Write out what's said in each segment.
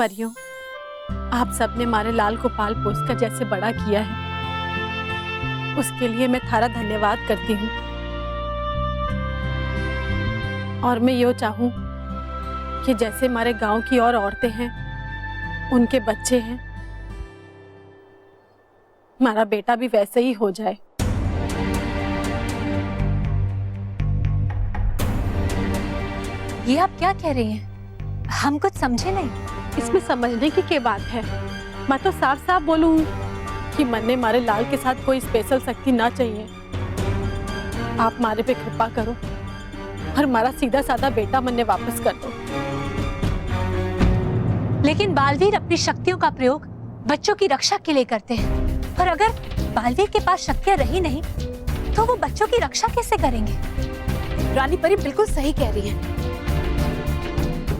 परियों, आप सबने हमारे लाल को पाल पोस कर जैसे बड़ा किया है, उसके लिए मैं थारा धन्यवाद करती हूँ। और मैं यो चाहूँ कि जैसे हमारे गांव की और औरतें हैं, उनके बच्चे हैं, हमारा बेटा भी वैसे ही हो जाए। ये आप क्या कह रही हैं? हम कुछ समझे नहीं। इसमें समझने की क्या बात है? मैं तो साफ साफ बोलूँ कि मन ने हमारे लाल के साथ कोई स्पेशल शक्ति ना चाहिए। आप हमारे पे कृपा करो और हमारा सीधा साधा बेटा मन ने वापस कर दो। लेकिन बालवीर अपनी शक्तियों का प्रयोग बच्चों की रक्षा के लिए करते हैं, और अगर बालवीर के पास शक्तियां रही नहीं तो वो बच्चों की रक्षा कैसे करेंगे? रानी परी बिल्कुल सही कह रही है,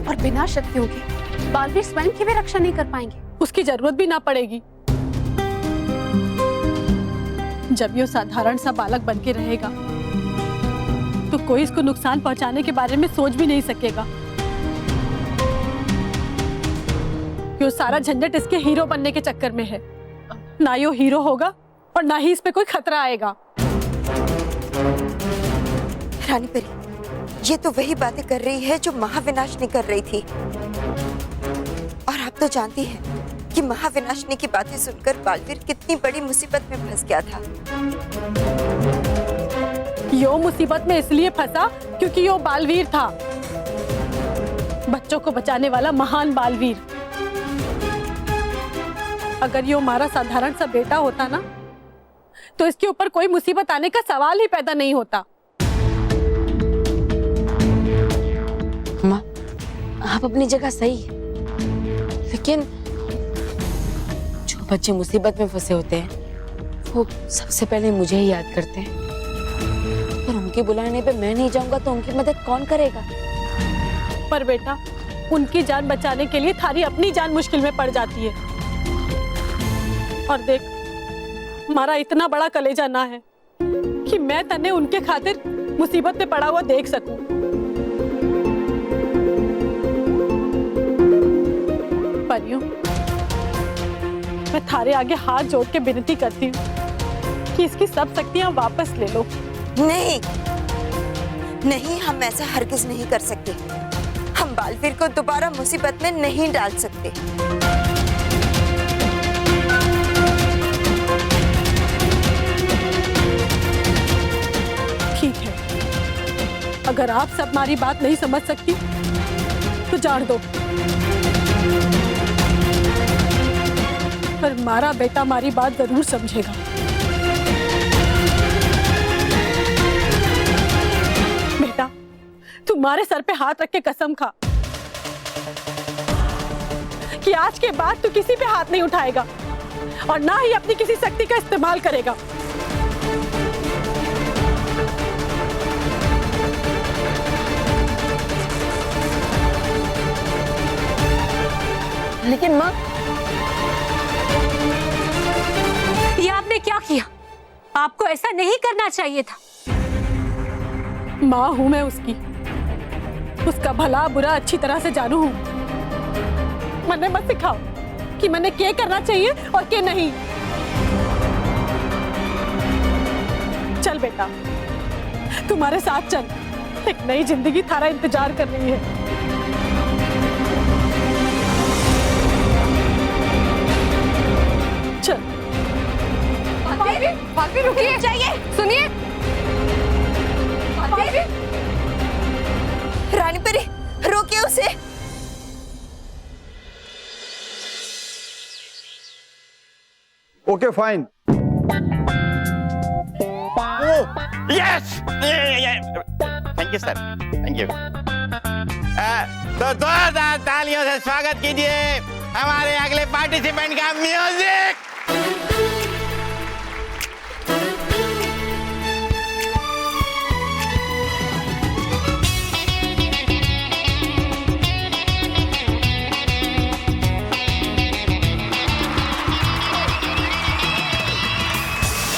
और बिना शक्तियों के बालवीर स्वयं की भी रक्षा नहीं कर पाएंगे। उसकी जरूरत भी ना पड़ेगी। जब ये साधारण सा बालक बन के रहेगा तो कोई इसको नुकसान पहुंचाने के बारे में सोच भी नहीं सकेगा। ये सारा झंझट इसके हीरो बनने के चक्कर में है। ना ये हीरो होगा और ना ही इस पे कोई खतरा आएगा। रानी परी, ये तो वही बातें कर रही है जो महाविनाशनी कर रही थी। और आप तो जानती हैं कि महाविनाशनी की बातें सुनकर बालवीर कितनी बड़ी मुसीबत में फंस गया था। यो मुसीबत में इसलिए फंसा क्योंकि यो बालवीर था, बच्चों को बचाने वाला महान बालवीर। अगर यो हमारा साधारण सा बेटा होता ना, तो इसके ऊपर कोई मुसीबत आने का सवाल ही पैदा नहीं होता। माँ, आप अपनी जगह सही है, लेकिन जो बच्चे मुसीबत में फंसे होते हैं वो सबसे पहले मुझे ही याद करते हैं, और उनके बुलाने पे मैं नहीं जाऊंगा तो उनकी मदद कौन करेगा? पर बेटा, उनकी जान बचाने के लिए थारी अपनी जान मुश्किल में पड़ जाती है। और देख, हमारा इतना बड़ा कलेजा ना है कि मैं तन्ने उनके खातिर मुसीबत में पड़ा हुआ देख सकूं। परियों, मैं थारे आगे हाथ जोड़ के विनती करती हूँ कि इसकी सब शक्तियां वापस ले लो। नहीं नहीं, हम ऐसा हरगिज नहीं कर सकते। हम बालवीर को दोबारा मुसीबत में नहीं डाल सकते। ठीक है, अगर आप सब हमारी बात नहीं समझ सकती तो जान दो, पर हमारा बेटा हमारी बात जरूर समझेगा। बेटा, तुम्हारे सर पे हाथ रख के कसम खा कि आज के बाद तू किसी पे हाथ नहीं उठाएगा और ना ही अपनी किसी शक्ति का इस्तेमाल करेगा। लेकिन माँ, ये आपने क्या किया? आपको ऐसा नहीं करना चाहिए था। माँ हूं मैं उसकी, उसका भला बुरा अच्छी तरह से जानू हूं। मैंने मत सिखाओ कि मैंने क्या करना चाहिए और क्या नहीं। चल बेटा, तुम्हारे साथ चल, एक नई जिंदगी थारा इंतजार कर रही है। चल। बालवीर रुकिए, चाहिए, सुनिए। रानी परी, रोकिए उसे। Okay fine. Yes, thank you sir, thank you. तो जोरदार तालियों से स्वागत कीजिए हमारे अगले पार्टिसिपेंट का। म्यूजिक।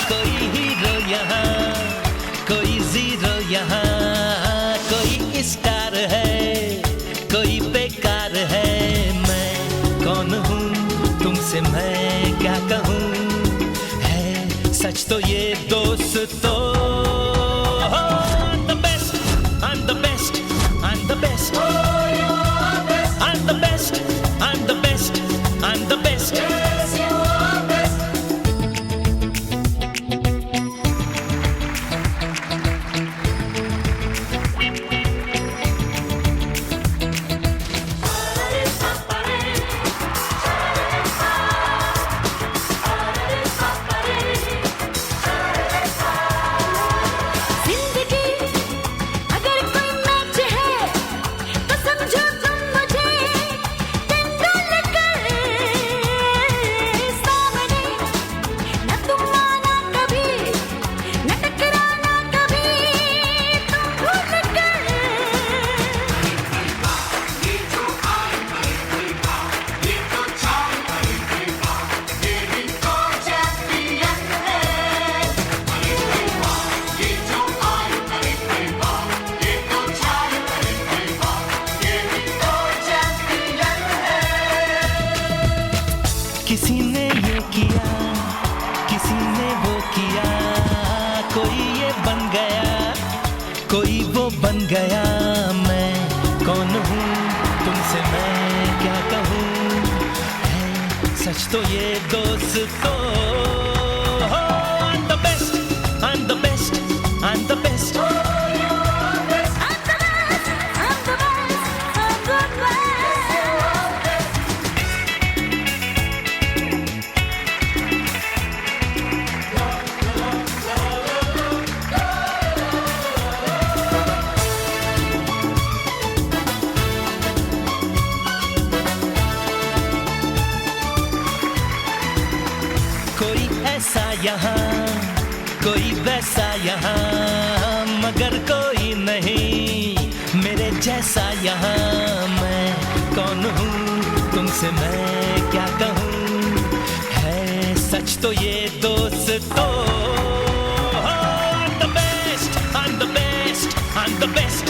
कोई हीरो यहाँ, कोई जीरो यहाँ, कोई स्टार है, कोई बेकार है। मैं दोस्तों I'm the best, I'm the best, I'm the best. I'm the best, I'm the best, I'm the best. जिंदगी अगर कोई मैच है तो समझो तुम मुझे तेंदुलकर सामने न तुम आना कभी न टकराना कभी तुम भूल कर किसी ने ये किया, किसी ने वो किया, कोई ये बन गया, कोई वो बन गया। मैं कौन हूँ, तुमसे मैं क्या कहूँ, है सच तो ये दोस्तों। I'm the best, I'm the best, I'm the best. कोई ऐसा यहाँ, कोई वैसा यहाँ, मगर कोई नहीं मेरे जैसा यहाँ। मैं कौन हूँ, तुमसे मैं क्या कहूँ, है सच तो ये दोस्तों। I'm the best, I'm the best, I'm the best.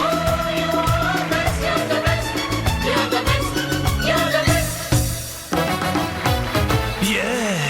Yeah.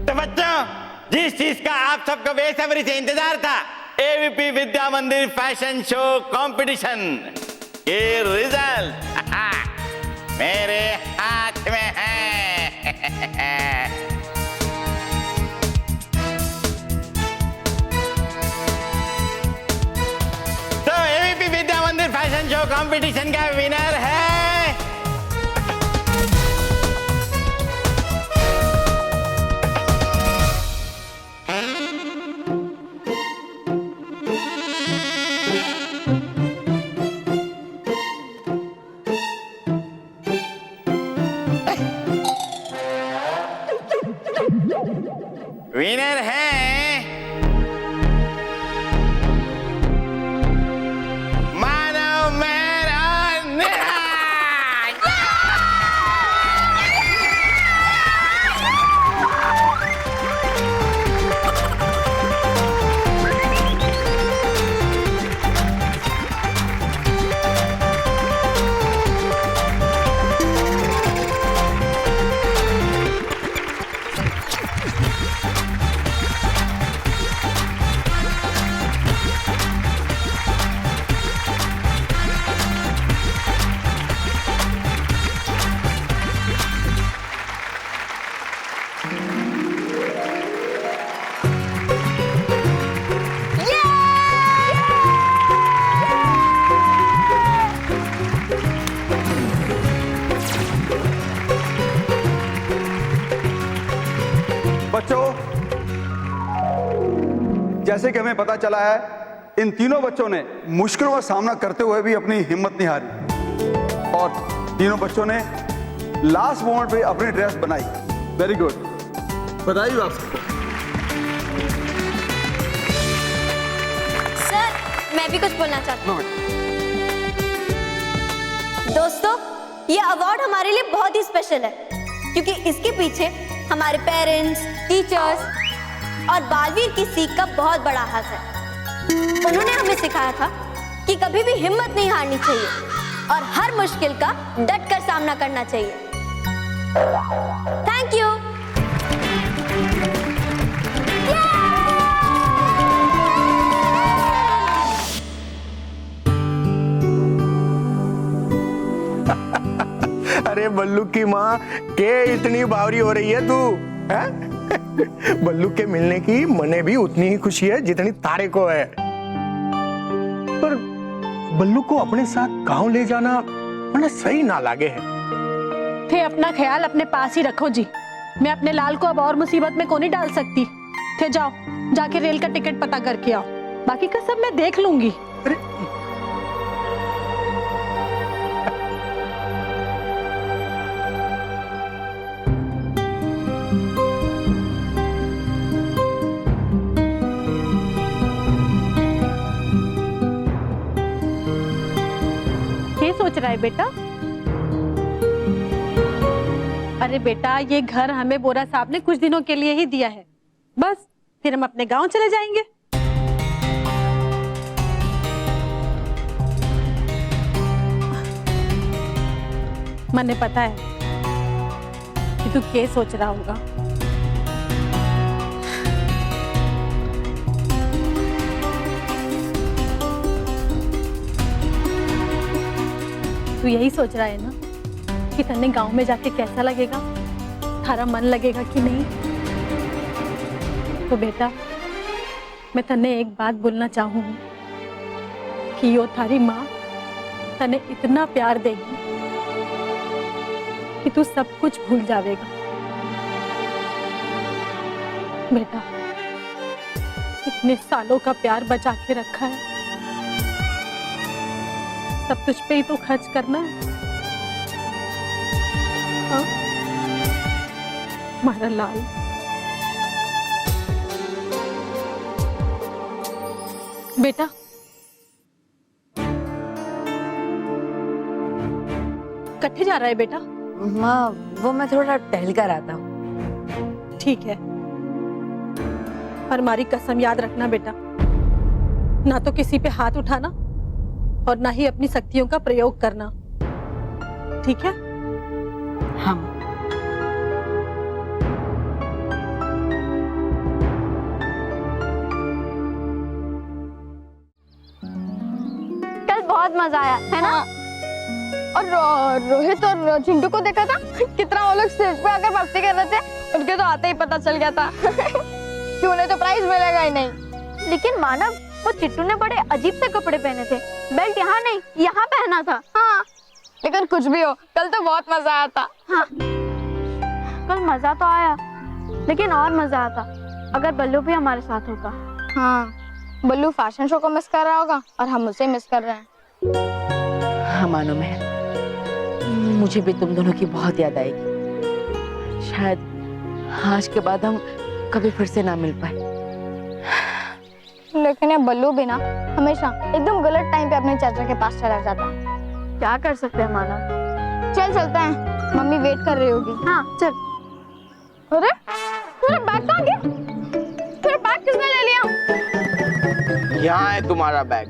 तो बच्चों, जिस चीज का आप सबको बेसब्री से इंतजार था, एवीपी विद्या मंदिर फैशन शो कंपटीशन के रिजल्ट मेरे हाथ में है। तो एवीपी विद्या मंदिर फैशन शो कंपटीशन का विनर है विनर है मानव मेहरा नेहा। बच्चों, जैसे कि हमें पता चला है, इन तीनों बच्चों ने मुश्किलों का सामना करते हुए भी अपनी हिम्मत नहीं हारी और तीनों बच्चों ने लास्ट मोमेंट पे अपनी ड्रेस बनाई। वेरी गुड, बधाई हो आप सबको। सर, मैं भी कुछ बोलना चाहती हूँ। दोस्तों, ये अवार्ड हमारे लिए बहुत ही स्पेशल है क्योंकि इसके पीछे हमारे पेरेंट्स, टीचर्स और बालवीर की सीख का बहुत बड़ा हाथ है। उन्होंने हमें सिखाया था कि कभी भी हिम्मत नहीं हारनी चाहिए और हर मुश्किल का डट कर सामना करना चाहिए। Thank you. अरे बल्लू की माँ के इतनी बावरी हो रही है तू हैं? बल्लू के मिलने की मने भी उतनी ही खुशी है जितनी तारे को है। पर बल्लू को अपने साथ गांव ले जाना मने सही ना लागे है। थे अपना ख्याल अपने पास ही रखो जी। मैं अपने लाल को अब और मुसीबत में को नहीं डाल सकती। थे जाओ, जाके रेल का टिकट पता करके आओ, बाकी का सब मैं देख लूंगी। अरे क्या सोच रहा है बेटा? अरे बेटा, ये घर हमें बोरा साहब ने कुछ दिनों के लिए ही दिया है, बस फिर हम अपने गांव चले जाएंगे। मैंने पता है कि तू क्या सोच रहा होगा। तू यही सोच रहा है ना कि तन्ने गांव में जाके कैसा लगेगा, थारा मन लगेगा कि नहीं। तो बेटा, मैं तन्ने एक बात बोलना चाहूंगी कि यो थारी माँ तन्ने इतना प्यार देगी कि तू सब कुछ भूल जाएगा। बेटा, इतने सालों का प्यार बचा के रखा है, सब तुझ पे ही तो खर्च करना है। हाँ? हमारा लाल। बेटा, कट्ठे जा रहा है बेटा? माँ, वो मैं थोड़ा टहल कर आता हूँ। ठीक है, पर हमारी कसम याद रखना बेटा, ना तो किसी पे हाथ उठाना और ना ही अपनी शक्तियों का प्रयोग करना, ठीक है? हम कल बहुत मजा आया है ना? और रोहित और चिंटू को देखा था कितना वो लोग स्टेज पे आकर मस्ती कर रहे थे। उनके तो आते ही पता चल गया था कि उन्हें तो प्राइज मिलेगा ही नहीं। लेकिन मानव, वो चिट्टू ने बड़े अजीब से कपड़े पहने थे, बेल्ट यहाँ नहीं यहाँ पहना था। हाँ, लेकिन कुछ भी हो, कल तो बहुत मजा आया था। हाँ, कल मजा तो आया, लेकिन और मजा आता अगर बल्लू भी हमारे साथ होता। हाँ, बल्लू फैशन शो को मिस कर रहा होगा और हम उसे मिस कर रहे हैं। हाँ मानो मैं, मुझे भी तुम दोनों की बहुत याद आएगी। शायद आज के बाद हम कभी फिर से ना मिल पाए। लेकिन ये बल्लू भी ना हमेशा एकदम गलत टाइम पे अपने चाचा के पास चला जाता है। क्या कर सकते हैं मानव? चल चलते हैं, मम्मी वेट कर रही होगी। हाँ चल। अरे तेरा बैग कहाँ गया? तेरा बैग किसने ले लिया? यहाँ है तुम्हारा बैग।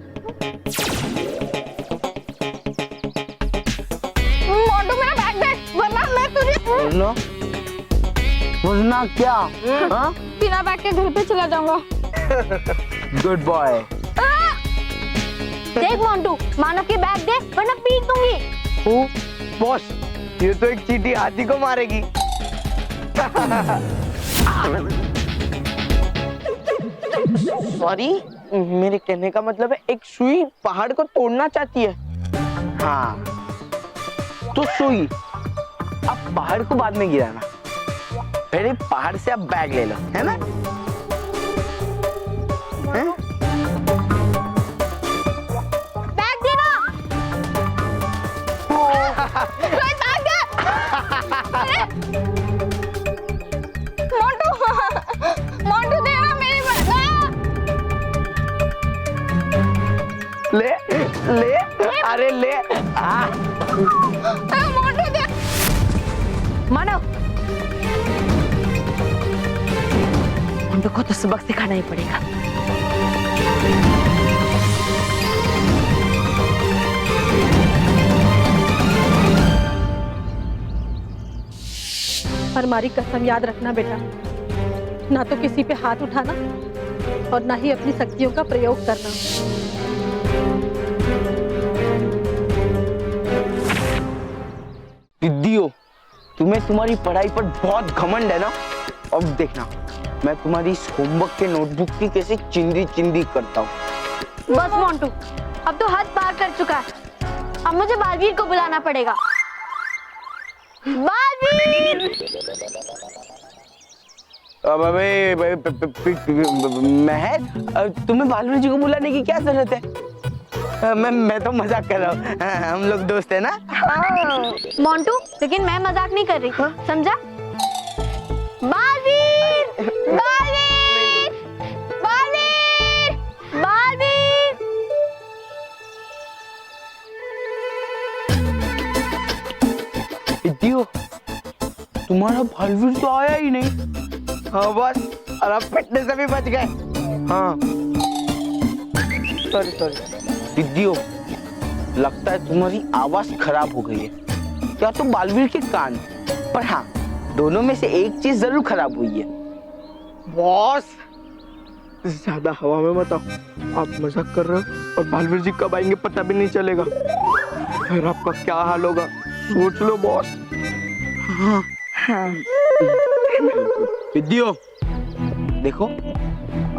मोटू, मेरा बैग दे, वरना मैं तुझे बोलो, बोलना क्या? हाँ? बिना बैग के घर पे चला जाऊंगा। Good boy. देख मोंटू, मानव की बैग दे वरना पीट दूंगी। ओ बॉस, ये तो एक चींटी हाथी को मारेगी। सॉरी, मेरे कहने का मतलब है एक सुई पहाड़ को तोड़ना चाहती है। हाँ, तो सुई अब पहाड़ को बाद में गिराना, पहले पहाड़ से अब बैग ले लो, है ना? है? बैग देना। रोहित, बैग दे। मोटू, मोटू देना मेरी बैग। ले ले, अरे ले। मोटू मानो उनको तो सबक सिखाना ही पड़ेगा। पर हमारी कसम याद रखना बेटा, ना तो किसी पे हाथ उठाना और ना ही अपनी शक्तियों का प्रयोग करना। दीदियों, तुम्हें तुम्हारी पढ़ाई पर बहुत घमंड है ना? अब देखना मैं तुम्हारी इस होमवर्क के नोटबुक की कैसे चिंदी चिंदी करता हूँ। बस मोंटू, अब तो हद पार कर चुका है। अब मुझे बालवीर को बुलाना पड़ेगा। बालवीर! अब महक, तुम्हें बालवीर जी को बुलाने की क्या जरूरत है? मैं तो मजाक कर रहा हूँ, हम लोग दोस्त है ना। मोंटू, लेकिन मैं मजाक नहीं कर रही, समझा? बालवीर! बालवीर! बालवीर! बालवीर! दीदियों, तुम्हारा बालवीर तो आया ही नहीं। हाँ बस, और अब पिटने से भी बच गए। हाँ सॉरी दीदियों, लगता है तुम्हारी आवाज खराब हो गई है, या तो बालवीर के कान। पर हाँ, दोनों में से एक चीज जरूर खराब हुई है। बॉस, ज्यादा हवा में मत आओ, आप मजाक कर रहे हो और बालवीर जी कब आएंगे पता भी नहीं चलेगा। फिर आपका क्या हाल होगा सोच लो बॉस। विद्यो, देखो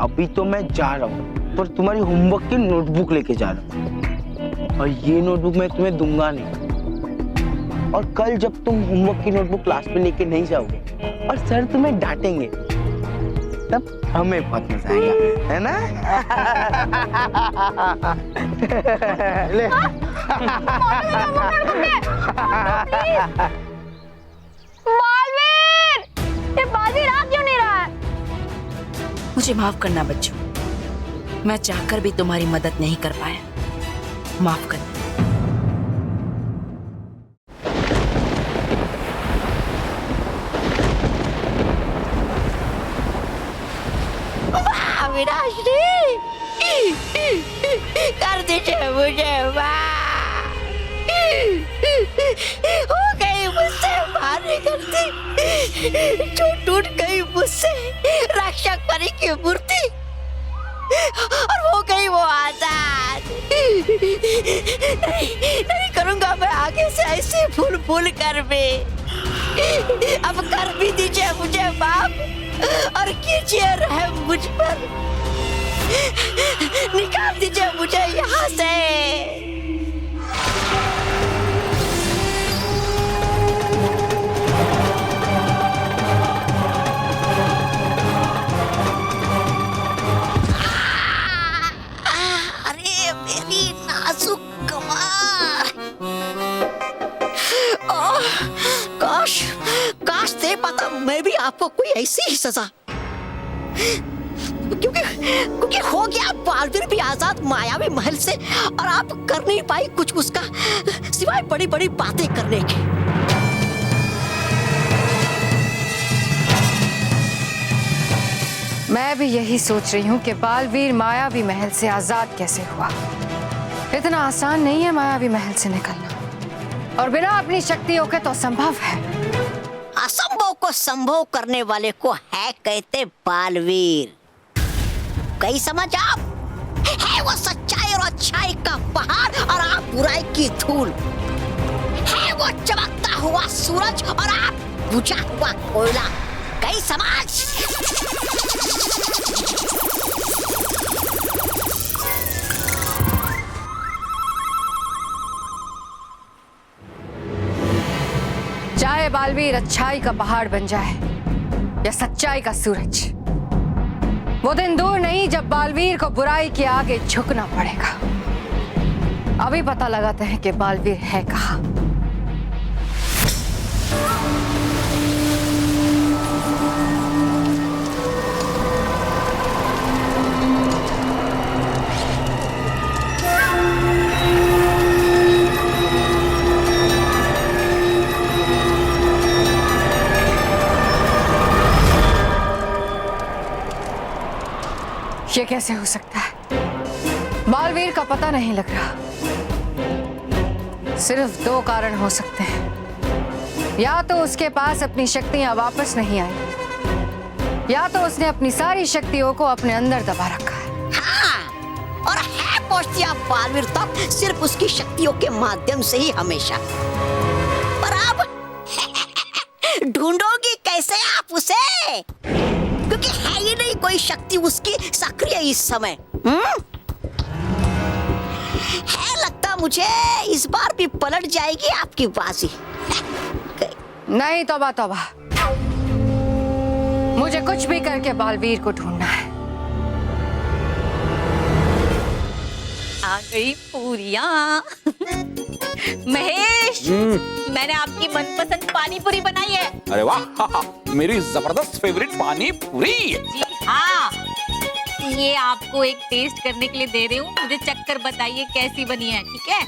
अभी तो मैं जा रहा हूँ, पर तुम्हारी होमवर्क की नोटबुक लेके जा रहा हूँ, और ये नोटबुक मैं तुम्हें दूंगा नहीं। और कल जब तुम होमवर्क की नोटबुक क्लास में लेके नहीं जाओगे और सर तुम्हें डांटेंगे, तब हमें बहुत मजा आएगा, है ना? ले। बालवीर! ये बालवीर आ क्यों नहीं रहा है? मुझे माफ करना बच्चों, मैं चाहकर भी तुम्हारी मदद नहीं कर पाया, माफ करना। विनाशनी, कर दीजिए मुझे माँ। हो गई मुझसे मारने करती, जो टूट गई मुझसे रक्षक परी की मूर्ति, और हो गई वो आजाद। नहीं करूंगा मैं आगे से ऐसे भूल भूल कर भी। अब कर भी दीजिए मुझे माफ, और कीजिए रहम मुझ पर, निकाल दीजिए मुझे यहाँ से। अरे मेरी नाजुक कमर, काश काश दे पाता मैं भी आपको कोई ऐसी ही सजा, क्योंकि हो गया बालवीर भी आजाद मायावी महल से, और आप कर नहीं पाई कुछ उसका सिवाय बड़ी बड़ी बातें करने के। मैं भी यही सोच रही हूँ कि बालवीर मायावी महल से आजाद कैसे हुआ। इतना आसान नहीं है मायावी महल से निकलना, और बिना अपनी शक्तियों के तो असंभव है। असंभव को संभव करने वाले को है कहते बालवीर। कई समझ आप, है वो सच्चाई और अच्छाई का पहाड़, और आप बुराई की धूल। है वो चमकता हुआ सूरज, और आप बुझा हुआ कोयला। कई समझ। चाहे बालवीर अच्छाई का पहाड़ बन जाए या सच्चाई का सूरज, वो दिन दूर नहीं जब बालवीर को बुराई के आगे झुकना पड़ेगा। अभी पता लगाते हैं कि बालवीर है कहाँ। ये कैसे हो सकता है? बालवीर का पता नहीं लग रहा। सिर्फ दो कारण हो सकते हैं, या तो उसके पास अपनी शक्तियां वापस नहीं आई, या तो उसने अपनी सारी शक्तियों को अपने अंदर दबा रखा है। हाँ, और है पहुंचती आप बालवीर तक सिर्फ उसकी शक्तियों के माध्यम से ही हमेशा। पर अब ढूंढोगी कैसे आप उसे? क्योंकि है ही नहीं कोई शक्ति उसकी सक्रिय इस समय। है लगता मुझे इस बार भी पलट जाएगी आपकी बाजी। नहीं, तौबा तौबा, मुझे कुछ भी करके बालवीर को ढूंढना है। आ गई पूरियां। महेश, मैंने आपकी मनपसंद पानी पूरी बनाई है। अरे वाह, मेरी जबरदस्त फेवरेट पानी पूरी। जी हाँ, ये आपको एक टेस्ट करने के लिए दे रही हूँ। मुझे चक्कर बताइए कैसी बनी है, ठीक है?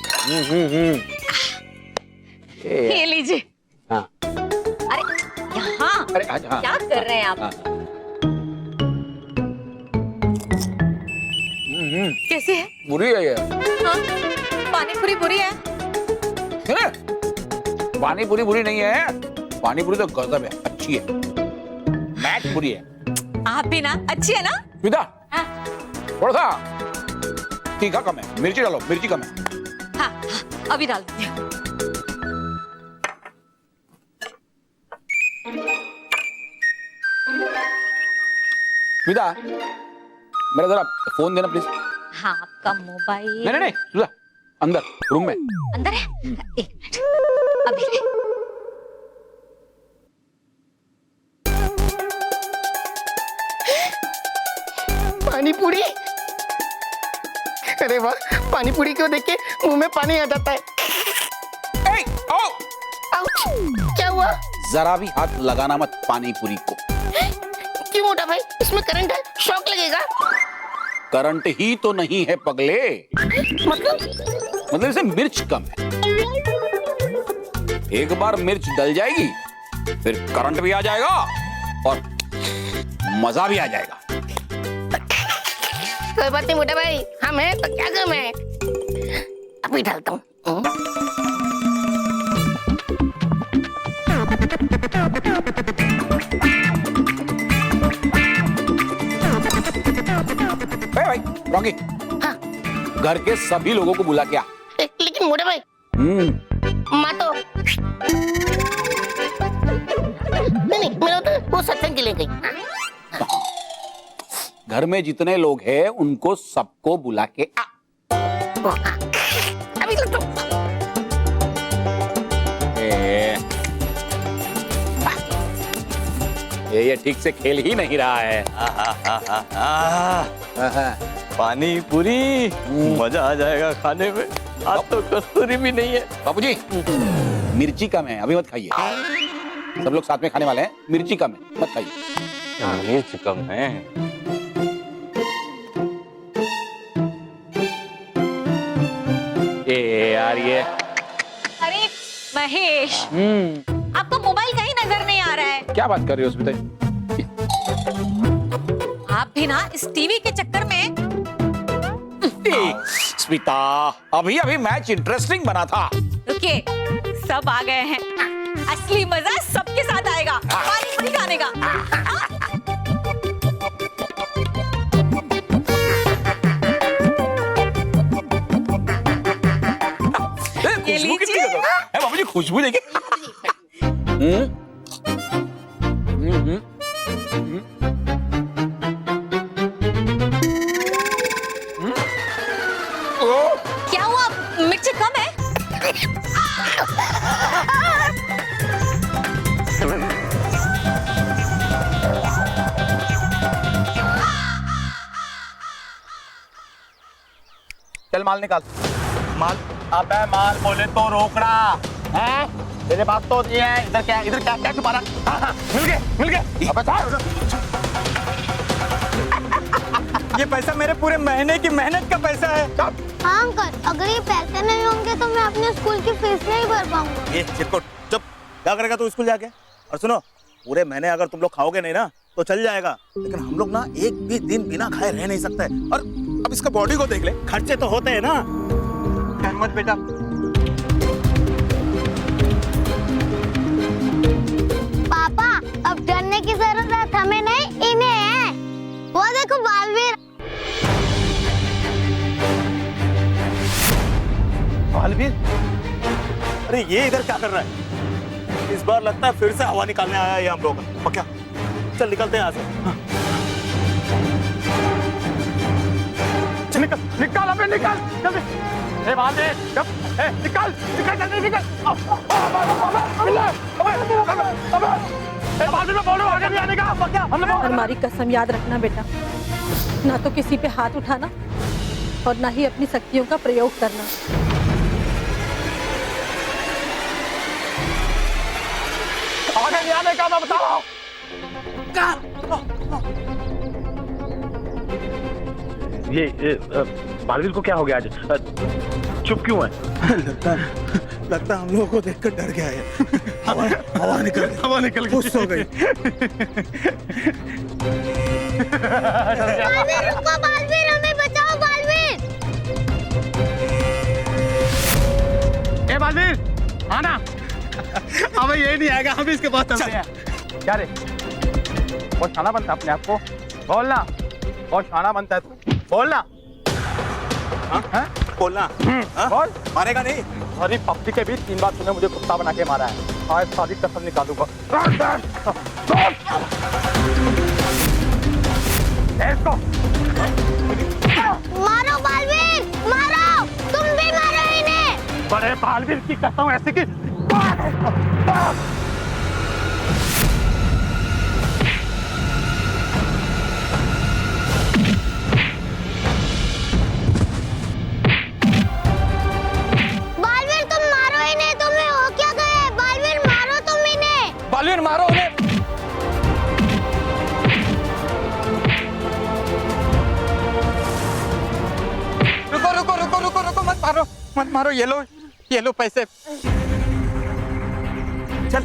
ये लीजिए। हाँ। अरे यहाँ क्या कर रहे हैं आप? कैसी है? बुरी है ये। हाँ, पानी पूरी बुरी है। पानी पूरी बुरी नहीं है, पानी पूरी तो गजब है, अच्छी है, मैच पूरी है। आप भी ना अच्छी है ना? विदा, हाँ। थोड़ा सा तीखा कम है, मिर्ची डालो, मिर्ची कम है। हाँ, अभी डाल दीजिए। विदा, मेरा जरा फोन देना प्लीज। हाँ, आपका मोबाइल। नहीं, सुधा, अंदर रूम में। अंदर है? एक मिनट, अभी ले। पानी पूरी। अरे वाह, पानी पूरी को देख के मुंह में पानी आ जाता है। आउच, क्या हुआ? जरा भी हाथ लगाना मत पानी पूरी को। क्यों मोटा भाई, इसमें करंट है, शॉक लगेगा। करंट ही तो नहीं है पगले, मतलब इसे मिर्च कम है। एक बार मिर्च डल जाएगी फिर करंट भी आ जाएगा और मजा भी आ जाएगा। कोई बात नहीं मोटा भाई, हम हैं तो क्या कम है। अभी डालता हूँ। भाई रोंगी, हाँ। घर के सभी लोगों को बुला के आ। लेकिन मोटा भाई, माँ तो नहीं, मेरा तो वो सत्संग के लिए गई। घर में जितने लोग हैं उनको सबको बुला के आ। अभी तो ये ठीक से खेल ही नहीं रहा है। पानी पूरी, मजा आ जाएगा खाने में। आज तो कस्तूरी भी नहीं है। बाबूजी, मिर्ची कम है, अभी मत खाइए। सब लोग साथ में खाने वाले हैं, मिर्ची कम है, मत खाइए। मिर्च कम है। यार ये अरे महेश, आपका मोबाइल कहीं नजर नहीं आ रहा है। क्या बात कर रही हो स्मिता? आप भी ना इस टीवी के चक्कर में। स्मिता, अभी अभी मैच इंटरेस्टिंग बना था। रुकिए, सब आ गए हैं। असली मजा सबके साथ आएगा, पानी पूरी खाने का। ये लीजिए। बाबूजी, खुशबू देखिए। क्या हुआ, मिर्ची कम है? चल माल निकाल। माल? अबे माल बोले तो रोकड़ा है। तेरे पास तो ये है। इधर क्या क्या छुपा रहा? हाँ, मिल गए। अबे ये पैसा मेरे पूरे महीने की मेहनत का पैसा है। हाँ अंकल, अगर ये पैसे नहीं होंगे तो मैं अपने स्कूल की फीस नहीं भर पाऊंगा। ये चिरकुट चुप। क्या करेगा तू स्कूल जाके? और सुनो, पूरे महीने अगर तुम लोग खाओगे नहीं ना तो चल जाएगा, लेकिन हम लोग ना एक भी दिन बिना खाए रह नहीं सकते। और अब इसका बॉडी को देख ले, खर्चे तो होते हैं ना। मत बेटा, पापा अब डरने की जरूरत हमें नहीं, इन्हें है। वो देखो बालवीर। बालवीर, अरे ये इधर क्या कर रहा है? इस बार लगता है फिर से हवा निकालने आया है ये हम लोग का। क्या? चल निकलते हैं यहाँ से। हाँ। चल निकल, निकल अबे निकल जल्दी। ए बालवीर, निकल निकल जल्दी निकल। बालवीर मैं बोलूं आगे भी आने का। क्या? हमारी कसम याद रखना बेटा, ना तो किसी पे हाथ उठाना और ना ही अपनी शक्तियों का प्रयोग करना। आगे नहीं आने का मैं बता रहा हूँ। ये बालवीर को क्या हो गया आज? चुप क्यों है? लगता हम लोगों को देखकर डर गया है। हवा निकल खुश हो गई। बालवीर रुको, बालवीर हमें बचाओ, बालवीर। ए बालवीर आना। अब ये नहीं आएगा, हम इसके पास चलते हैं। क्या रे? बहुत शाना बनता है अपने आप को, बोलना। बहुत शाना बनता है तू, बोलना। हाँ? बोलना। बोल। मारेगा नहीं? अरे पब्लिक के बीच 3 बार तूने मुझे कुत्ता बना के मारा है। आज सारी कसम निकालूंगा। इसको मारो बालवीर, मारो, तुम भी मारो इन्हें। बड़े बालवीर की कसम ऐसी की। बालवीर तुम मारो इन्हें, तुम्हें हो क्या गए? बालवीर मारो तुम इन्हें। बालवीर मारो उन्हें। रुको, मत मारो, ये लो पैसे। चल।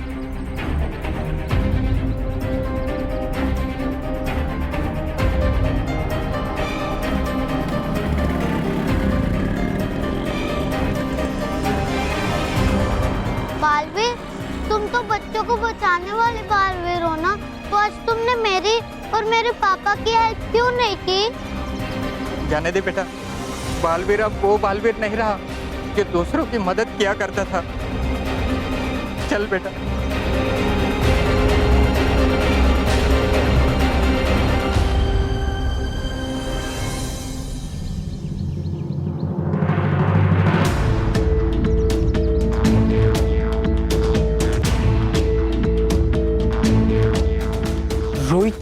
बालवीर, तुम तो बच्चों को बचाने वाले बालवीर हो ना, तो आज तुमने मेरी और मेरे पापा की हेल्प क्यों नहीं की? जाने दे बेटा, बालवीर अब वो बालवीर नहीं रहा कि दूसरों की मदद किया करता था। चल बेटा। रोहित,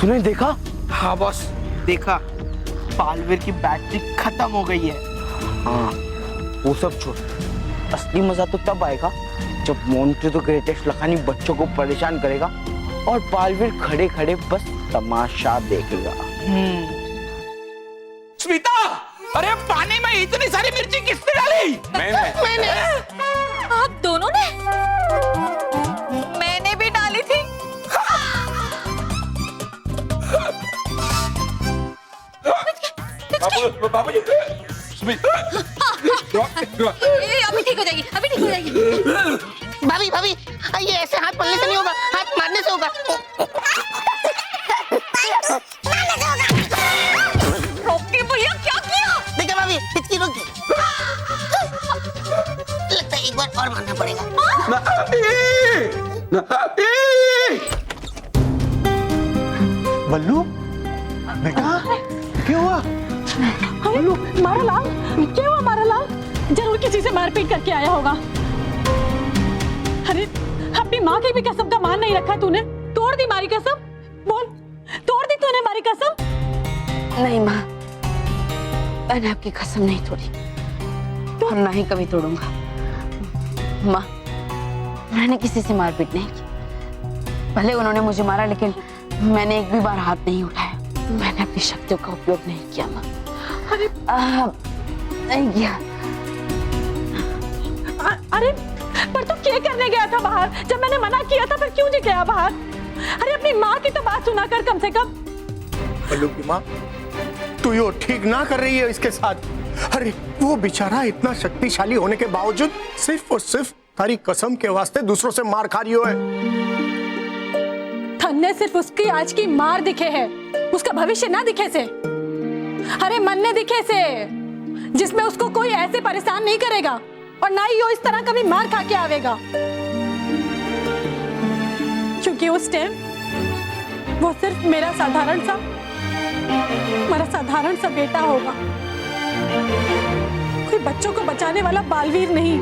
तूने देखा? हाँ बॉस, देखा। बालवीर की बैटरी खत्म हो गई है। हाँ, वो सब छोड़। असली मजा तो तब आएगा जब मोंटू द ग्रेटेस्ट लखानी बच्चों को परेशान करेगा और बालवीर खड़े खड़े बस तमाशा देखेगा। स्मिता, अरे पानी में इतनी सारी मिर्ची किसने डाली? मैंने। आप दोनों ने? मैंने भी डाली थी। बाबूजी, अभी ठीक हो जाएगी, अभी ठीक हो जाएगी। भाभी भाभी, ये ऐसे हाथ पलने से नहीं होगा, हाथ मारने से होगा। रोकी भैया, क्या किया? देखा भाभी, हिचकी रुक गई। लगता है एक बार और मारना पड़ेगा। बल्लू बेटा, क्या हुआ? बल्लू, मारा लाल, क्या हुआ मारा लाल? जरूर किसी से मारपीट करके आया होगा। अरे अपनी माँ की भी कसम का मान नहीं रखा तूने, तोड़ दी हमारी कसम। बोल, तोड़ दी तूने हमारी कसम? नहीं माँ, मैंने आपकी कसम नहीं तोड़ी और ना ही कभी तोड़ूंगा। माँ, मैंने किसी से मारपीट नहीं की। भले उन्होंने मुझे मारा, लेकिन मैंने एक भी बार हाथ नहीं उठाया। मैंने अपनी शक्तियों का उपयोग नहीं किया माँ। अरे नहीं किया। अरे पर तू क्या करने गया था बाहर? जब मैंने मना किया था फिर क्यों नहीं गया बाहर? अरे अपनी माँ की तो बात सुना कर कम से कम। बल्लू की माँ, तू यो ठीक ना कर रही है इसके साथ। अरे वो बेचारा इतना शक्तिशाली होने के बावजूद सिर्फ और सिर्फ तारी कसम के वास्ते दूसरों से मार खा रही है। थन्ने सिर्फ उसकी आज की मार दिखे है, उसका भविष्य ना दिखे से। अरे मन ने दिखे से, जिसमें उसको कोई ऐसे परेशान नहीं करेगा और ना ही वो इस तरह कभी मार खा के आवेगा। क्योंकि उस टाइम वो सिर्फ मेरा साधारण सा बेटा होगा, कोई बच्चों को बचाने वाला बालवीर नहीं।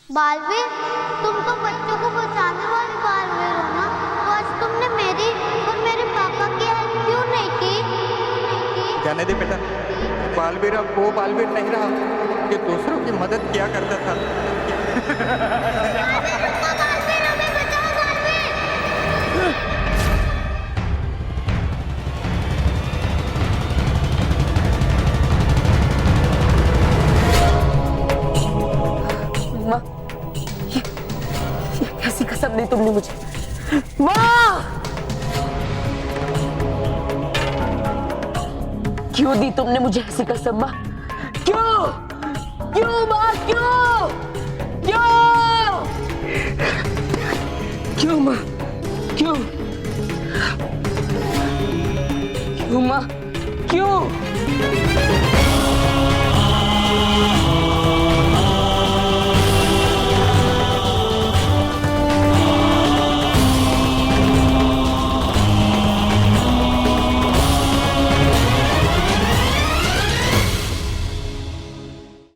बालवीर, तुम तो बच्चों को बचाने वाले बालवीर हो ना, तो आज तुमने मेरी और मेरे पापा की हेल्प क्यों नहीं की? जाने दे बेटा, बालवीर अब वो बालवीर नहीं रहा कि दूसरों की मदद किया करता था। माँ, ये कैसी कसम दी तुमने मुझे? माँ, क्यों दी तुमने मुझे ऐसी कसम माँ? क्यों? क्यों माँ, क्यों? क्यों? क्यों माँ? क्यों? क्यों माँ? क्यों?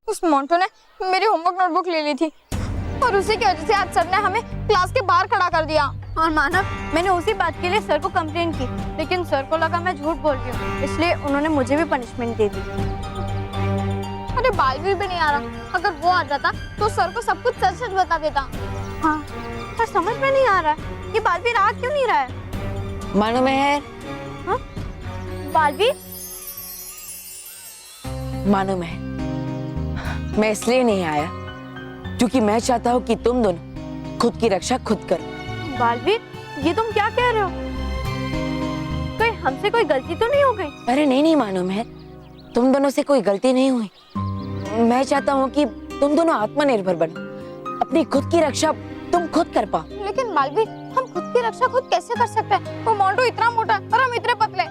उस मोंटू ने मेरी होमवर्क नोटबुक ले ली थी और उसी की वजह से आज सर ने हमें क्लास के बाहर खड़ा कर दिया। और मानव, मैंने उसी बात के लिए सर को कंप्लेंट की, लेकिन सर को लगा मैं झूठ बोल रही हूँ, इसलिए उन्होंने मुझे भी पनिशमेंट दे दी। अरे बालवीर भी नहीं आ रहा, अगर वो आ जाता तो सर को सब कुछ सच सच बता देता। हाँ, पर समझ में नहीं आ रहा है ये बालवीर आ क्यों नहीं रहा है। मानो मेहर, हाँ? बालवीर? मानो मेहर, मैं इसलिए नहीं आया क्योंकि मैं चाहता हूँ कि तुम दोनों खुद की रक्षा खुद करो। बालवीर, ये तुम क्या कह रहे हो? कहीं हमसे कोई गलती तो नहीं हो गई? अरे नहीं नहीं मानो मेहर, तुम दोनों से कोई गलती नहीं हुई। मैं चाहता हूँ कि तुम दोनों आत्मनिर्भर बनो, अपनी खुद की रक्षा तुम खुद कर पाओ। लेकिन बालवीर, हम खुद की रक्षा खुद कैसे कर सकते हैं? वो मोंटू इतना मोटा और हम इतने पतले।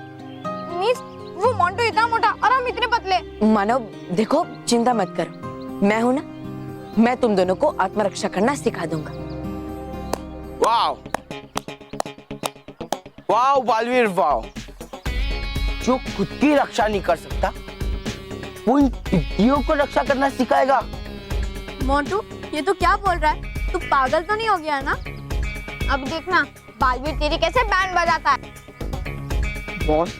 मीन्स वो मोंटू इतना मोटा और हम इतने पतले। मानव देखो, चिंता मत करो, मैं हूं ना, मैं तुम दोनों को आत्मरक्षा करना सिखा दूंगा। वाओ वाओ बालवीर वाओ, जो खुद की रक्षा नहीं कर सकता वो इन टिड्डियों को रक्षा करना सिखाएगा। मोंटू, ये तो क्या बोल रहा है? तू पागल तो नहीं हो गया ना? अब देखना बालवीर तेरी कैसे बैंड बजाता है। बॉस,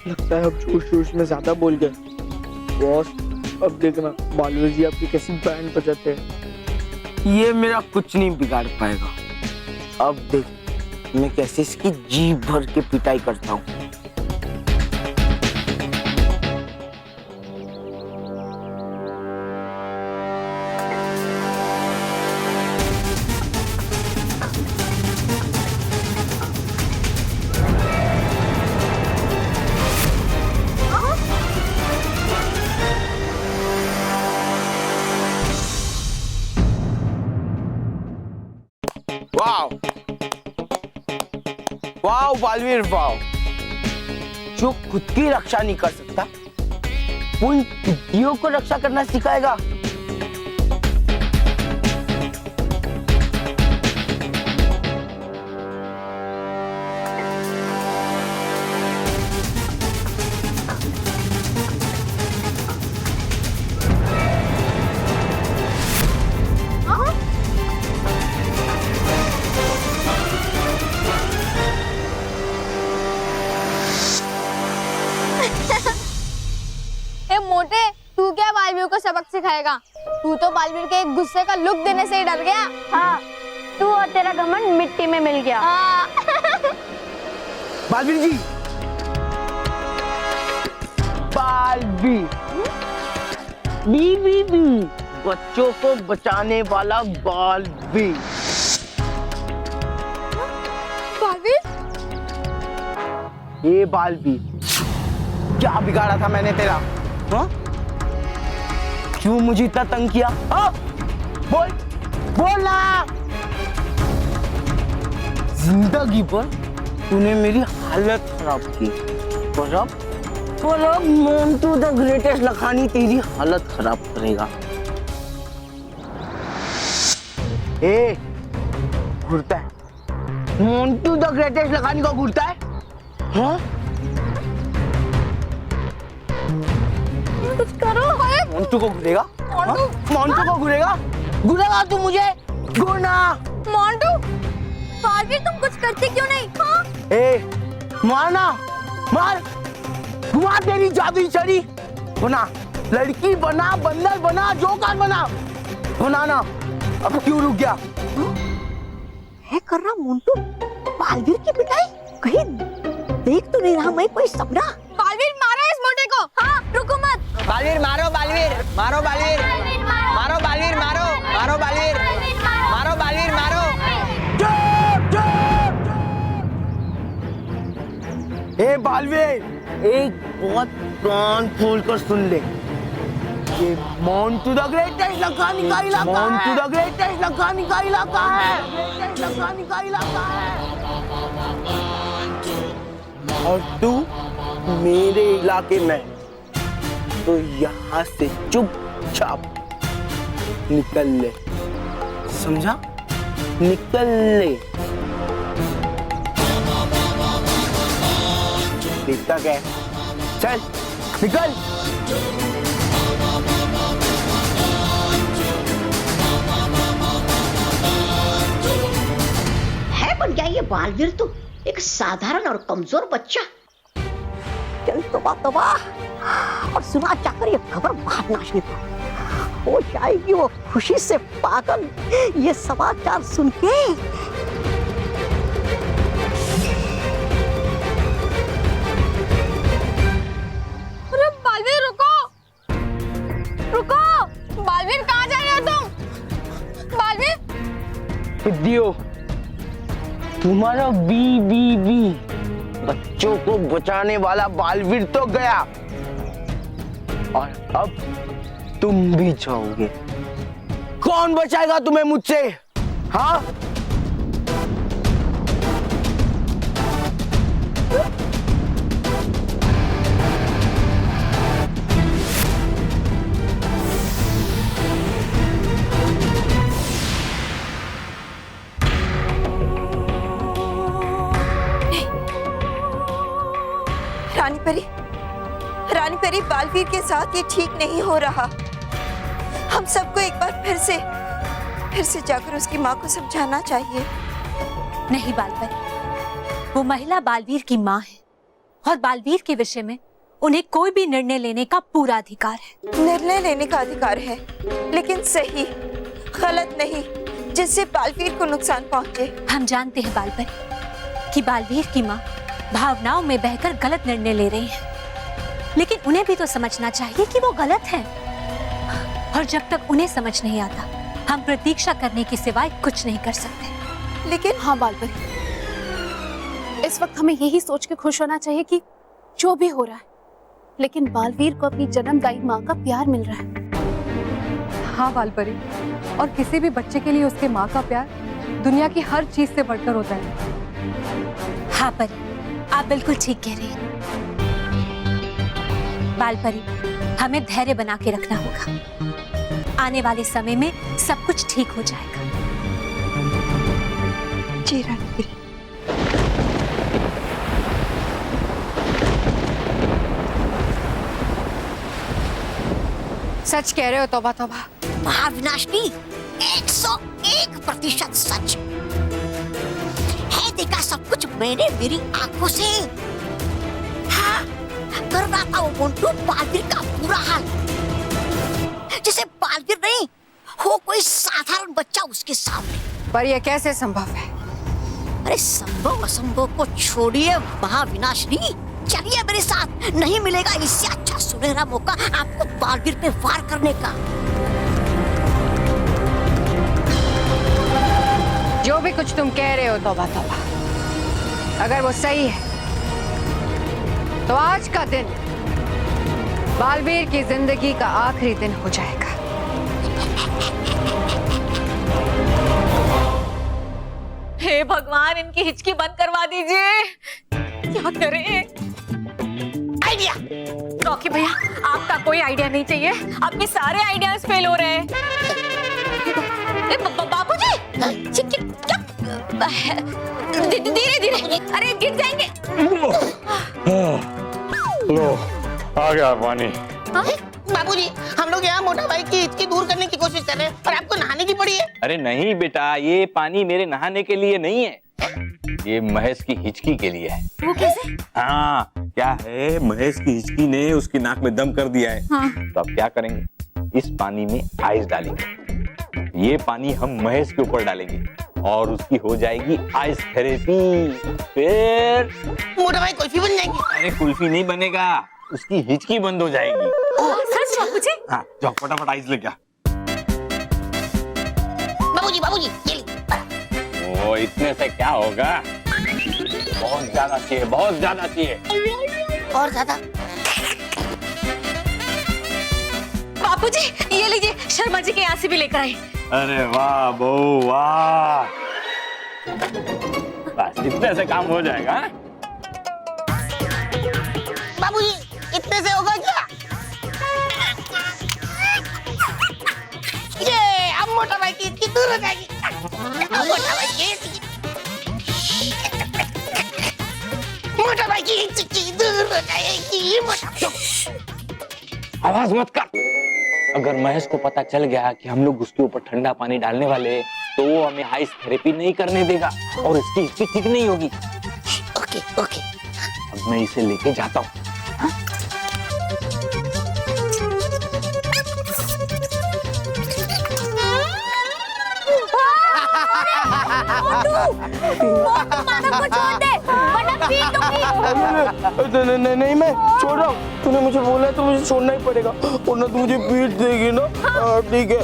लगता है अब जोश में ज्यादा बोल गए। बॉस, अब देखना बालवीर जी आपकी कैसी बैंड बजाते हैं। ये मेरा कुछ नहीं बिगाड़ पाएगा। अब देख मैं कैसे इसकी जीभ भर के पिटाई करता हूँ। वाओ वाओ बालवीर वाओ, जो खुद की रक्षा नहीं कर सकता वो इन टिड्डियों को रक्षा करना सिखाएगा। जाएगा। तू तो बालवीर के एक गुस्से का लुक देने से ही डर गया। हाँ, तू और तेरा घमंड मिट्टी में मिल गया। हाँ। बालवीर जी, बालवीर, बी बच्चों को बचाने वाला बालवीर। बालवीर? ये बालवीर, क्या बिगाड़ा था मैंने तेरा? हाँ? क्यों मुझे इतना तंग किया? हाँ? बोल ना। जिंदगी भर तूने मेरी हालत खराब की, और अब मोंटू द ग्रेटेस्ट लखानी तेरी हालत खराब करेगा। ए, घूरता है मोंटू द ग्रेटेस्ट लखानी को, घूरता है? हाँ? कुछ करो। मोंटू को घूरेगा? मोंटू को घूरेगा तू मुझे? घूरना। मोंटू, बालवीर तुम कुछ करते क्यों नहीं? हाँ? ए, मारना, मार, घुमा तेरी जादुई छड़ी, बना, लड़की बना, बंदर बना, जोकर बना ना। अब क्यों रुक गया? है कर रहा मोंटू बालवीर की पिटाई? कहीं देख तो नहीं रहा मैं कोई सपना? बालवीर मारो इस मोटे को। हाँ, रुको मत। बालवीर मारो, बालवीर मारो, बालवीर मारो, बालवीर मारो, मारो बालवीर मारो, बालवीर मारो। ए बालवीर, एक बहुत कान खोल कर सुन ले, ये मोंटू द ग्रेटेस्ट लखानी का इलाका है। मोंटू द ग्रेटेस्ट लखानी का इलाका है। लखानी का इलाका है। और तू मेरे इलाके में, तो यहाँ से चुपचाप निकल ले, समझा? निकल ले। देखता क्या है? चल निकल। है बन गया ये बालवीर तो एक साधारण और कमजोर बच्चा। चल तबाह और सुना चाकर ये खबर महाविनाशनी को हो जाएगी वो खुशी से पागल ये समाचार सुन के। अरे बालवीर रुको, बालवीर कहाँ जा रहे हो तुम? बालवीर? इडियो, तुम्हारा बी बच्चों को बचाने वाला बालवीर तो गया, और अब तुम भी जाओगे। कौन बचाएगा तुम्हें मुझसे? हाँ? रानी परी, बालवीर के साथ ये ठीक नहीं हो रहा। हम सबको एक बार फिर से जाकर उसकी माँ को समझाना चाहिए। नहीं बालपरी, वो महिला बालवीर की माँ है और बालवीर के विषय में उन्हें कोई भी निर्णय लेने का पूरा अधिकार है। निर्णय लेने का अधिकार है, लेकिन सही, गलत नहीं, जिससे बालवीर को नुकसान पहुंचे। हम जानते हैं बालपरी कि बालवीर की माँ भावनाओं में बहकर गलत निर्णय ले रही है, लेकिन उन्हें भी तो समझना चाहिए कि वो गलत है। और जब तक उन्हें समझ नहीं आता, हम प्रतीक्षा करने के सिवाय कुछ नहीं कर सकते। लेकिन हाँ बालपरी, इस वक्त हमें यही सोच के खुश होना चाहिए कि जो भी हो रहा है, लेकिन बालवीर को अपनी जन्मदायी माँ का प्यार मिल रहा है। हाँ बालपरी, और किसी भी बच्चे के लिए उसके माँ का प्यार दुनिया की हर चीज से बढ़कर होता है। हाँ परी, आप बिल्कुल ठीक कह रही हैं। बालपरी, हमें धैर्य बना के रखना होगा। आने वाले समय में सब कुछ ठीक हो जाएगा। जी रानी। सच कह रहे हो तौबा तौबा। महाविनाशनी 101% सच है। देखा सब कुछ मैंने मेरी आंखों से। हाँ, कर रहा था वो मोंटू बालवीर का बुरा हाल। जैसे बालवीर नहीं हो कोई साधारण बच्चा उसके सामने। पर यह कैसे संभव है? अरे संभव असंभव को छोड़िए महाविनाशिनी, चलिए मेरे साथ। नहीं मिलेगा इससे अच्छा सुनहरा मौका आपको बालवीर पे वार करने का। जो भी कुछ तुम कह रहे हो तौबा तौबा, अगर वो सही है तो आज का दिन बालवीर की जिंदगी का आखिरी दिन हो जाएगा। हे भगवान, इनकी हिचकी बंद करवा दीजिए। क्या करें? आइडिया। रॉकी भैया, आपका कोई आइडिया नहीं चाहिए, आपके सारे आइडियाज फेल हो रहे हैं। बाबूजी, धीरे धीरे, अरे गिर जाएंगे। लो आ गया पानी। बाबूजी, हम लोग यहाँ मोटा भाई की हिचकी दूर करने की कोशिश कर रहे हैं और आपको नहाने की पड़ी है। अरे नहीं बेटा, ये पानी मेरे नहाने के लिए नहीं है, ये महेश की हिचकी के लिए है। वो कैसे? हाँ, क्या है, महेश की हिचकी ने उसकी नाक में दम कर दिया है। हाँ। तो अब क्या करेंगे, इस पानी में आइस डालेंगे। ये पानी हम महेश के ऊपर डालेंगे और उसकी हो जाएगी आइस थेरेपी। फिर मोटा भाई कुल्फी बन जाएगी। अरे कुल्फी नहीं बनेगा, उसकी हिचकी बंद हो जाएगी। सच बाबूजी? हाँ, जाओ फटाफट आइस लेके आ। बाबूजी बाबूजी, ये ली। ओ, इतने से क्या होगा? बहुत ज्यादा चाहिए, बहुत ज्यादा चाहिए। और ज्यादा? बाबूजी, ये लीजिए, शर्मा जी के यहाँ से भी लेकर आए। अरे वाह बहू वाह, बस इतने से काम हो जाएगा। बाबूजी, इतने से होगा क्या? ये अब मोटा भाई की हिचकी दूर हो जाएगी। मोटा भाई की हिचकी दूर हो जाएगी। आवाज मत कर। अगर महेश को पता चल गया कि हम लोग उसके ऊपर ठंडा पानी डालने वाले, तो वो हमें आइस थेरेपी नहीं करने देगा और इसकी हिचकी ठीक नहीं होगी। Okay okay. अब मैं इसे लेके जाता हूँ। नहीं, मैं छोड़ रहा हूँ। तूने मुझे बोला है तो मुझे छोड़ना ही पड़ेगा, वरना तू मुझे पीट देगी ना। ठीक है,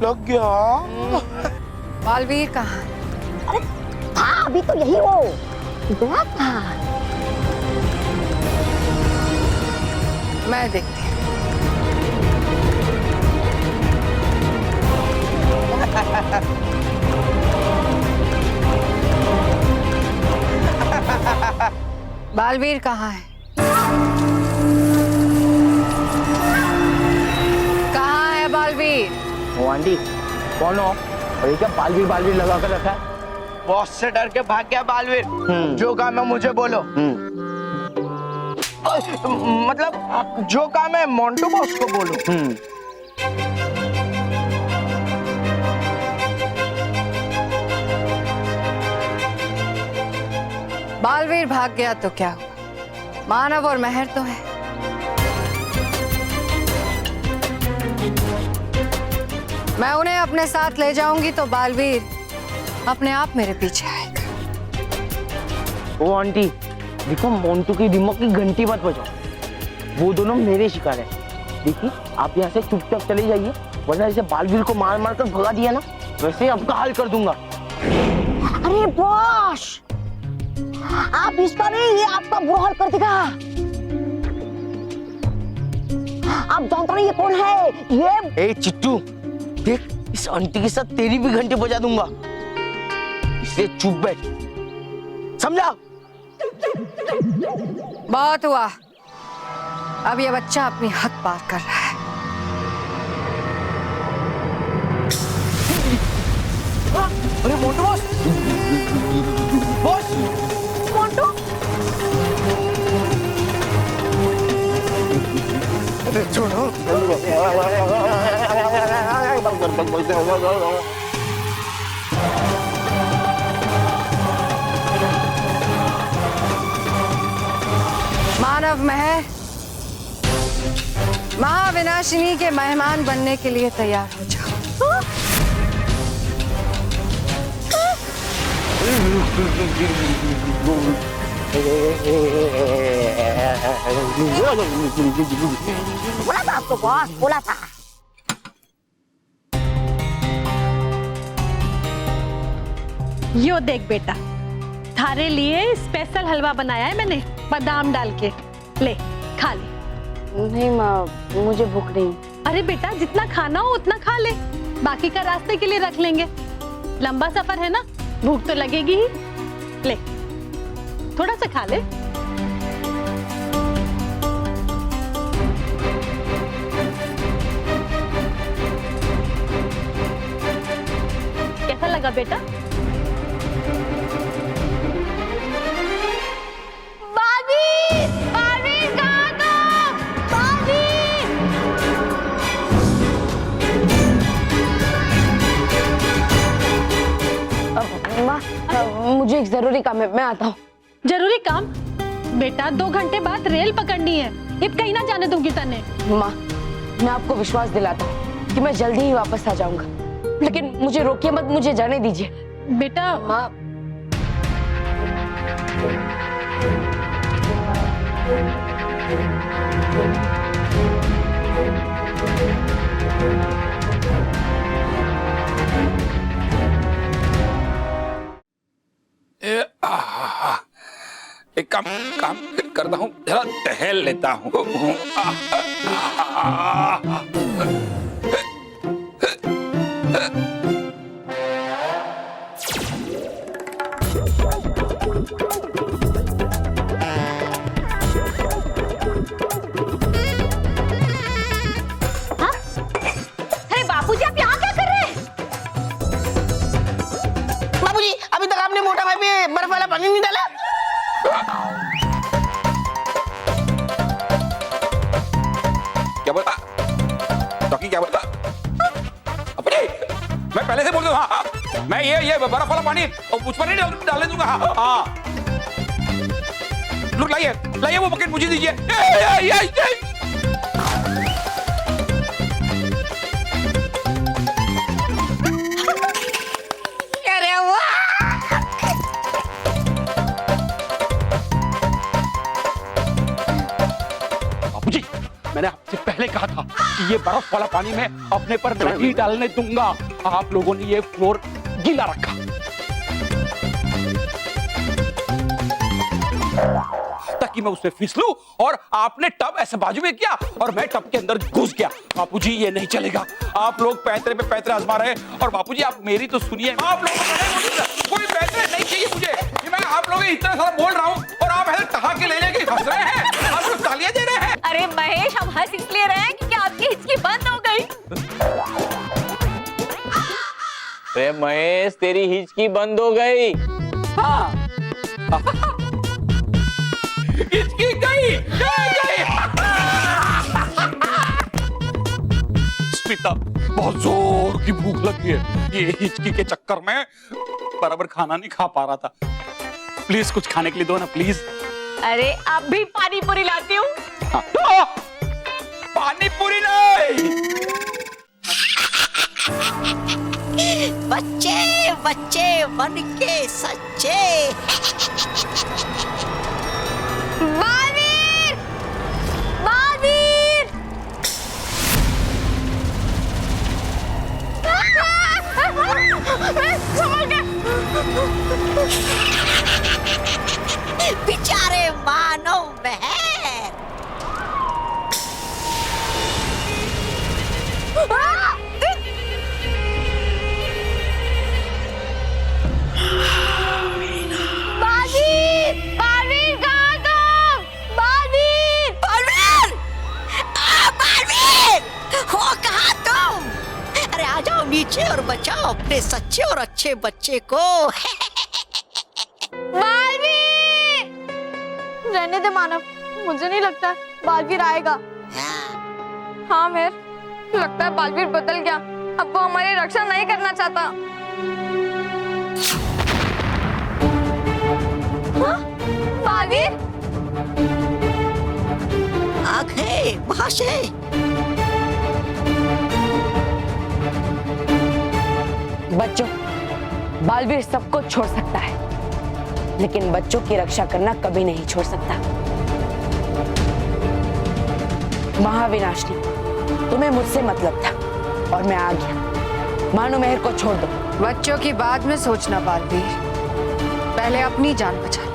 लग गया। बालवीर कहाँ? हाँ, अभी तो यही हो गया था। मैं देखती हूँ। बालवीर कहाँ है? कहाँ है बालवीर? वो आंटी कौन हो? और ये क्या बालवीर बालवीर लगा कर रखा है? बॉस से डर के भाग गया बालवीर। जो काम है मुझे बोलो। मतलब जो काम है मोंटू बॉस को बोलो। बालवीर भाग गया तो क्या हुआ? मानव और मेहर तो है। मैं उन्हें अपने साथ ले जाऊंगी तो बालवीर अपने आप मेरे पीछे आएगा। ओ आंटी, देखो मोंटू की दिमाग की घंटी मत बजाओ, वो दोनों मेरे शिकार है। देखिए, आप यहाँ से चुपचाप चले जाइए, वरना जैसे बालवीर को मार मार कर भगा दिया ना, वैसे आपका हाल कर दूंगा। अरे बॉस, आप इस बार ये आपका बुरा हाल कर देगा। आप जानते नहीं ये कौन है? ये ए चिट्टू, देख इस आंटी के साथ तेरी भी घंटी बजा दूंगा, इसलिए चुप बैठ, समझा? बहुत हुआ, अब ये बच्चा अपनी हद पार कर रहा है। अरे मोंटू बॉस, बॉस, मोंटू। छोड़ो। मानव मह महाविनाशिनी के मेहमान बनने के लिए तैयार हो जाओ। बोला था आपको बॉस, बोला था। यो देख बेटा, थारे लिए स्पेशल हलवा बनाया है मैंने, बादाम डाल के। ले खा ले। नहीं माँ, मुझे भूख नहीं। अरे बेटा, जितना खाना हो उतना खा ले, बाकी का रास्ते के लिए रख लेंगे। लंबा सफर है ना, भूख तो लगेगी ही। ले थोड़ा सा खा ले। कैसा लगा बेटा? मुझे एक जरूरी काम है, मैं आता हूँ। जरूरी काम? बेटा 2 घंटे बाद रेल पकड़नी है, अब कहीं ना जाने दूंगी तने। माँ, मैं आपको विश्वास दिलाता हूँ कि मैं जल्दी ही वापस आ जाऊंगा, लेकिन मुझे रोकिए मत, मुझे जाने दीजिए। बेटा माँ, एक काम करता हूँ, जरा टहल लेता हूँ। अरे बापूजी, आप यहाँ क्या कर रहे हैं? बापूजी, अभी तक आपने मोटा भाई पे बर्फ वाला पानी नहीं डाला। क्या बोला? टॉकी क्या बोला? अपने मैं पहले से बोल दूं, हाँ, मैं ये बर्फ वाला पानी उस पर नहीं डालने दूंगा। हाँ, लोग लाइए वो बकेट मुझे दीजिए। अरे वाह! बापूजी, मैंने आपसे पहले कहा था कि ये बर्फ वाला पानी मैं अपने पर नहीं डालने दूंगा। आप लोगों ने ये फ्लोर गीला रखा, ताकि मैं उसमें फिसलूं, और आपने टब ऐसे बाजू में किया और मैं टब के अंदर घुस गया। बापूजी, ये नहीं चलेगा। आप लोग पैतरे पे पैतरे आजमा रहे हैं, और बापूजी आप मेरी तो सुनिए। आप लोगों को कोई पैतरे नहीं चाहिए मुझे। ये मैं आप लोगों को इतना सारा बोल रहा हूँ और आप ऐसे ठहा के ले लेके हंस रहे हैं। आप लोग तालियां दे रहे हैं। अरे महेश, हम हंस इसलिए रहे हैं क्योंकि आपकी हिचकी बंद हो गई। अरे महेश, तेरी हिचकी बंद हो गई। हाँ, हिचकी गई। स्मिता, बहुत जोर की भूख लगी है। ये हिचकी के चक्कर में बराबर खाना नहीं खा पा रहा था। प्लीज कुछ खाने के लिए दो ना, प्लीज। अरे अब भी पानी पूरी लाती हूँ। हाँ। पानी पूरी नहीं। बच्चे बच्चे बन के सच्चे। बालवीर! बालवीर! बेचारे मानव बहन। बालवीर! बालवीर कहाँ तुम? बालवीर! बालवीर! बालवीर! हो कहाँ तुम? अरे आ जाओ नीचे और बचाओ अपने सच्चे और अच्छे बच्चे को। रहने दे मानव, मुझे नहीं लगता बालवीर आएगा। हाँ मेहर, लगता है बालवीर बदल गया। अब वो हमारी रक्षा नहीं करना चाहता। हाँ? बालवीर? आंखें वहां से। बच्चों, बालवीर सबको छोड़ सकता है, लेकिन बच्चों की रक्षा करना कभी नहीं छोड़ सकता। महाविनाशनी, तुम्हें मुझसे मतलब था और मैं आ गया। मानो मेहर को छोड़ दो। बच्चों की बाद में सोचना बालवीर, पहले अपनी जान बचा लो।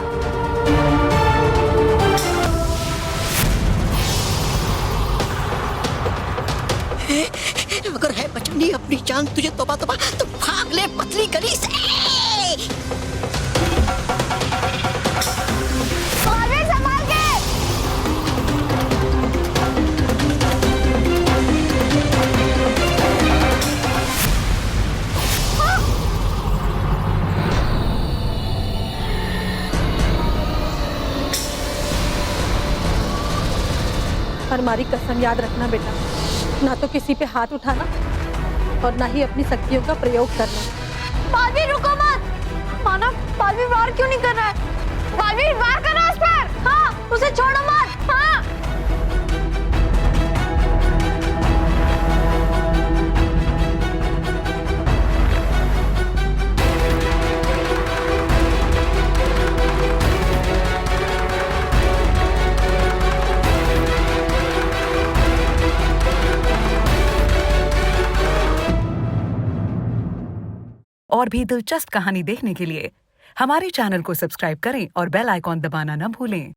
अगर है बचानी अपनी जान तुझे तोबा तोबा तो भाग ले पतली गली से। बालवीर संभाल के। पर हमारी कसम याद रखना बेटा, ना तो किसी पे हाथ उठाना और ना ही अपनी शक्तियों का प्रयोग करना। बालवीर रुको मत। मानव, बालवीर वार क्यों नहीं कर रहा है? बालवीर वार कर रहा है उस पर। हाँ, उसे छोड़ो मत। हाँ। और भी दिलचस्प कहानी देखने के लिए हमारे चैनल को सब्सक्राइब करें और बेल आइकॉन दबाना न भूलें।